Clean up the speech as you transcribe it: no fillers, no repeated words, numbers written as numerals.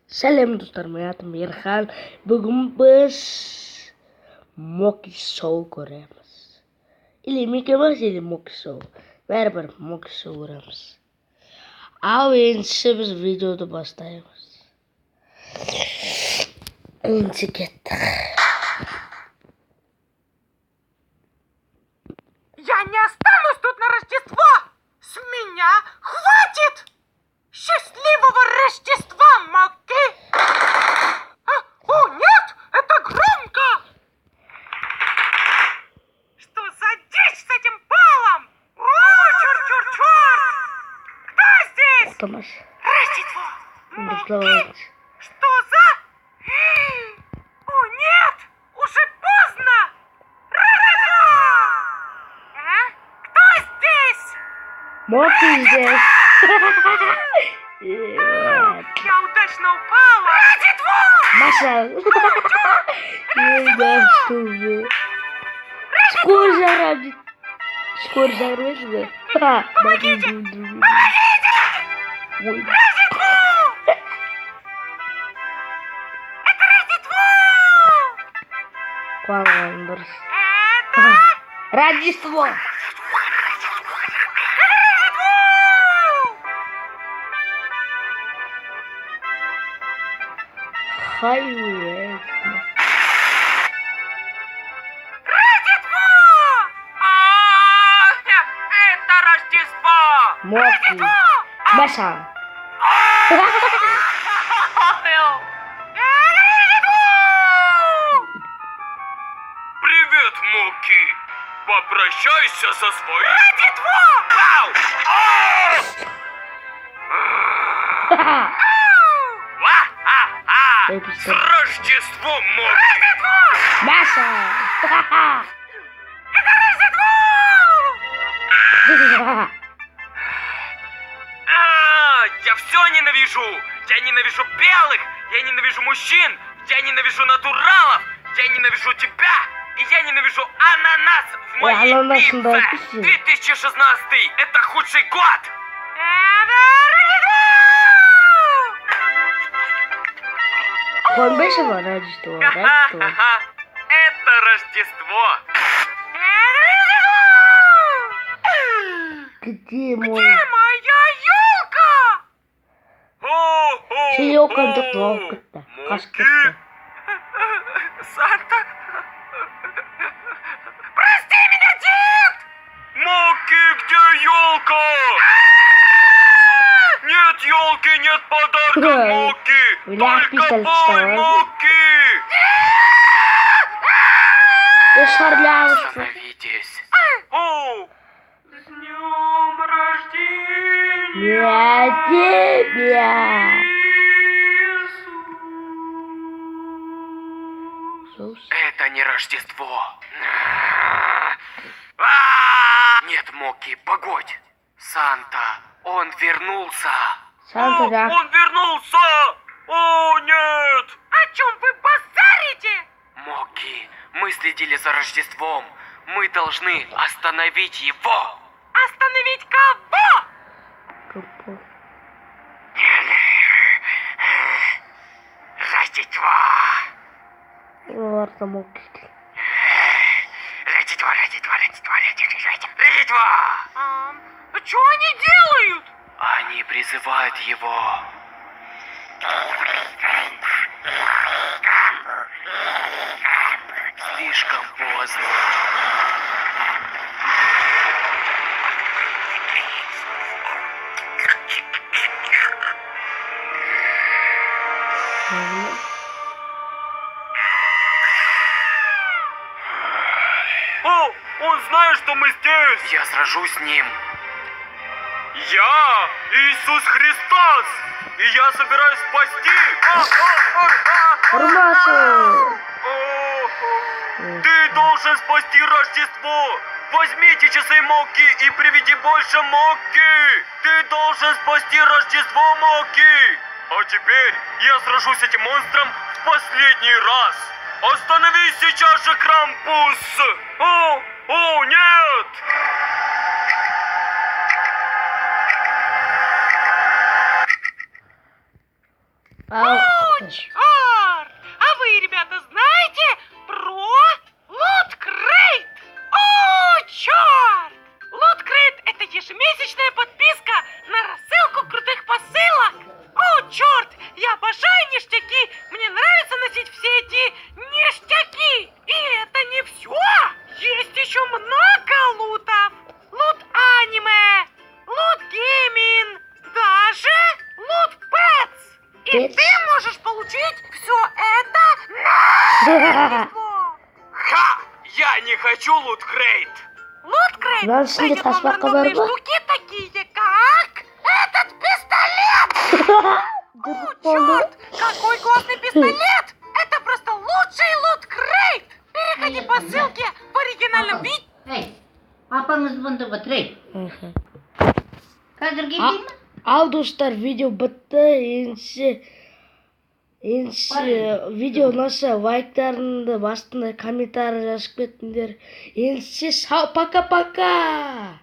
Selam dostlarım, hayatım Yerhan. Bugün biz Moki Show koyuyoruz. İlk ile Moki Show. Beraber Moki Show koyuyoruz. Önce biz videoda başlayıyoruz. Önce gittik. Я не останусь тут на Рождество! С меня хватит! Счастливого Рождества, Моки! О, нет! Это громко! Что за дичь с этим балом? О, черт! Кто здесь? Томаш. Рождество! Дословно. Что за... О, нет! Уже поздно! Рождество! Кто здесь? Моки здесь. Я удачно упала! Рождество! Маша. Чтобы. Скоро зарвешь бы. Помогите! Ой. Рождество! Это Рождество! Кваландерс. Это Рождество. Рождество! Хайвей. Рождество! Это Рождество! Моки. Маша. Привет, Моки! Попрощайся со своим... Рождество! Ау! Ва-ха-ха! Это С что? Рождеством, Моки! Маша. Я все ненавижу! Я ненавижу белых! Я ненавижу мужчин! Я ненавижу натуралов! Я ненавижу тебя! И я ненавижу ананас в моей ананас пицце! нравится. 2016! Это худший год! Он больше Рождество. Ха-ха-ха! Это Рождество! Где мой? Где моя елка? Хо-хо-хо! Чаёк он ловко-то. Кашка-то. Санта? Прости меня, дед! Моки, где елка? Нет елки, нет подарка, Ой, Моки! бля, Только писаль бой, вставай. Моки! Ты шарлявушка. Остановитесь! О! С днем рождения! Я тебя. Иисус. Это не Рождество. Нет, Моки, погодь. Санта, он вернулся. Санта, да. Он вернулся! О, нет! О чем вы базарите? Моки, мы следили за Рождеством. Мы должны остановить его. Остановить кого? Тупо. Рождество! Ладно, Моки. Рождество! Что они делают? Они призывают его. Слишком поздно. О, он знает, что мы здесь. Я сражусь с ним. Я Иисус Христос, и я собираюсь спасти. Формацию. Ты должен спасти Рождество. Возьмите часы, Моки, и приведи больше Моки. Ты должен спасти Рождество, Моки. А теперь я сражусь с этим монстром в последний раз. Остановись сейчас же, Крампус. О, нет. Ау. Черт! А вы, ребята, знаете про Луткрайт? О, черт! Луткрайт — это ежемесячная подписка на рассылку крутых посылок. О, черт! Я обожаю ништяки! Мне нравится носить все эти ништяки! И это не все! Есть еще много лутов! Лут аниме, лут геймин, даже лут пэтс! И Пэтс? ты можешь получить все это на Рождество! Ха! Я не хочу луткрейт! Луткрайт Lan şimdi дает вам tasma рандомные kabarma. штуки, такие как этот пистолет! О, черт! Какой классный пистолет! Это просто лучший лут-крейт! Переходи по ссылке в оригинальном виде. Hey, papamız bunda batırıyor. Қазір келмей ме? Al dostlar video bitti. Ендеше видео ұнаса лайктарыңды басында комментарий жазып кетіңдер. Ендеше сау, пока-пока.